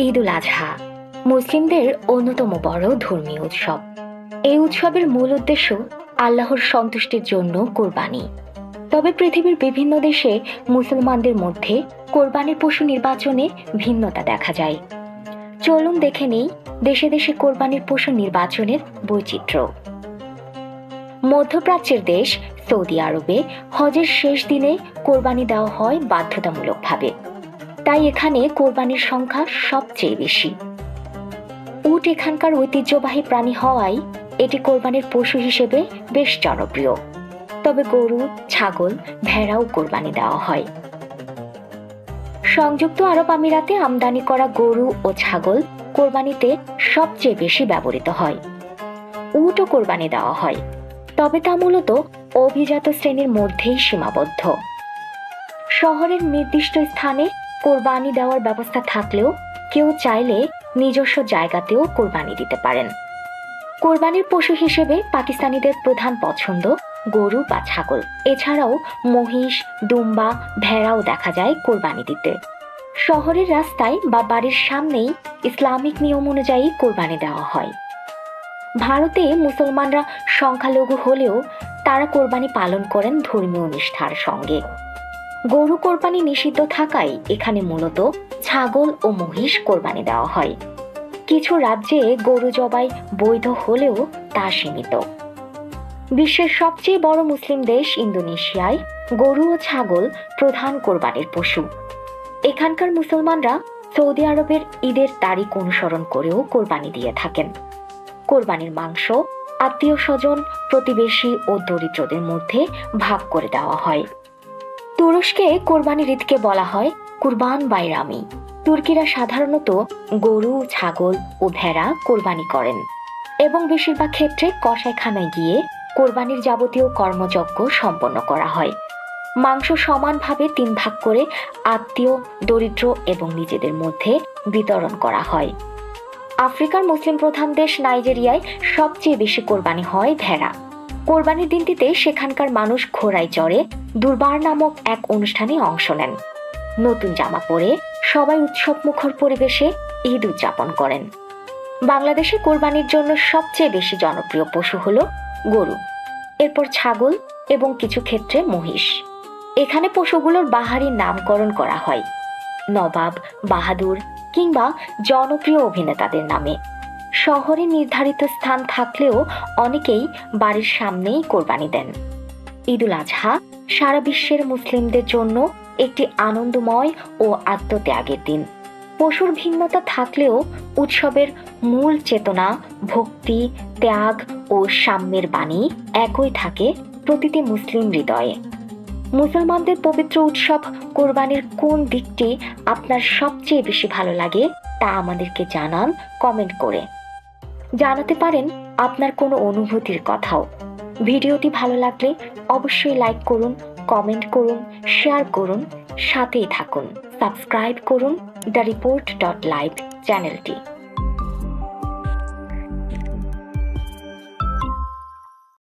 ঈদ উল আজহা মুসলিমদের অন্যতম বড় ধর্মীয় উৎসব। এই উৎসবের মূল উদ্দেশ্য আল্লাহর সন্তুষ্টির জন্য কোরবানি। তবে পৃথিবীর বিভিন্ন দেশে মুসলমানদের মধ্যে কোরবানির পশু নির্বাচনে ভিন্নতা দেখা যায়। চলুন দেখে নেই দেশে দেশে কোরবানির পশু নির্বাচনের বৈচিত্র্য। মধ্যপ্রাচ্যের দেশ সৌদি আরবে হজের শেষ দিনে কোরবানি দেওয়া হয় বাধ্যতামূলকভাবে, তাই এখানে কোরবানির সংখ্যা সবচেয়ে বেশি। উট এখানকার ঐতিহ্যবাহী প্রাণী হওয়ায় এটি কোরবানির পশু হিসেবে বেশ জনপ্রিয়। তবে গরু, ছাগল, ভেড়াও কোরবানি দেওয়া হয়। সংযুক্ত আরব আমিরাতে আমদানি করা গরু ও ছাগল কোরবানিতে সবচেয়ে বেশি ব্যবহৃত হয়। উটও কোরবানি দেওয়া হয়, তবে তা মূলত অভিজাত শ্রেণীর মধ্যেই সীমাবদ্ধ। শহরের নির্দিষ্ট স্থানে কোরবানি দেওয়ার ব্যবস্থা থাকলেও কেউ চাইলে নিজস্ব জায়গাতেও কোরবানি দিতে পারেন। কোরবানির পশু হিসেবে পাকিস্তানিদের প্রধান পছন্দ গরু বা ছাগল। এছাড়াও মহিষ, দুম্বা, ভেড়াও দেখা যায় কোরবানি দিতে। শহরের রাস্তায় বা বাড়ির সামনেই ইসলামিক নিয়ম অনুযায়ী কোরবানি দেওয়া হয়। ভারতে মুসলমানরা সংখ্যালঘু হলেও তারা কোরবানি পালন করেন ধর্মীয় নিষ্ঠার সঙ্গে। গরু কোরবানি নিষিদ্ধ থাকায় এখানে মূলত ছাগল ও মহিষ কোরবানি দেওয়া হয়। কিছু রাজ্যে গরু জবাই বৈধ হলেও তা সীমিত। বিশ্বের সবচেয়ে বড় মুসলিম দেশ ইন্দোনেশিয়ায় গরু ও ছাগল প্রধান কোরবানির পশু। এখানকার মুসলমানরা সৌদি আরবের ঈদের তারিখ অনুসরণ করেও কোরবানি দিয়ে থাকেন। কোরবানির মাংস আত্মীয় স্বজন, প্রতিবেশী ও দরিদ্রদের মধ্যে ভাগ করে দেওয়া হয়। তুরস্কে কোরবানির ঈদকে বলা হয় কুরবান বাইরামি। তুর্কিরা সাধারণত গরু, ছাগল ও ভেড়া কোরবানি করেন এবং বেশিরভাগ ক্ষেত্রে কসাইখানায় গিয়ে কোরবানির যাবতীয় কর্মযজ্ঞ সম্পন্ন করা হয়। মাংস সমানভাবে 3 ভাগ করে আত্মীয়, দরিদ্র এবং নিজেদের মধ্যে বিতরণ করা হয়। আফ্রিকার মুসলিম প্রধান দেশ নাইজেরিয়ায় সবচেয়ে বেশি কোরবানি হয় ভেড়া। কোরবানির দিনটিতে সেখানকার মানুষ ঘোড়ায় চড়ে দুর্বার নামক এক অনুষ্ঠানে অংশ নেন। নতুন জামা পরে সবাই উৎসব মুখর পরিবেশে ঈদ উদযাপন করেন। বাংলাদেশে কোরবানির জন্য সবচেয়ে বেশি জনপ্রিয় পশু হলো গরু, এরপর ছাগল এবং কিছু ক্ষেত্রে মহিষ। এখানে পশুগুলোর বাহারি নামকরণ করা হয় নবাব, বাহাদুর কিংবা জনপ্রিয় অভিনেতাদের নামে। শহরে নির্ধারিত স্থান থাকলেও অনেকেই বাড়ির সামনেই কোরবানি দেন। ঈদ উল আজহা সারা বিশ্বের মুসলিমদের জন্য একটি আনন্দময় ও আত্মত্যাগের দিন। পশুর ভিন্নতা থাকলেও উৎসবের মূল চেতনা, ভক্তি, ত্যাগ ও সাম্যের বাণী একই থাকে প্রতিটি মুসলিম হৃদয়ে। মুসলমানদের পবিত্র উৎসব কোরবানির কোন দিকটি আপনার সবচেয়ে বেশি ভালো লাগে তা আমাদেরকে জানান কমেন্ট করে। জানাতে পারেন আপনার কোনো অনুভূতির কথাও। ভিডিওটি ভালো লাগলে অবশ্যই লাইক করুন, কমেন্ট করুন, শেয়ার করুন, সাথেই থাকুন। সাবস্ক্রাইব করুন দ্য রিপোর্ট.লাইভ চ্যানেলটি।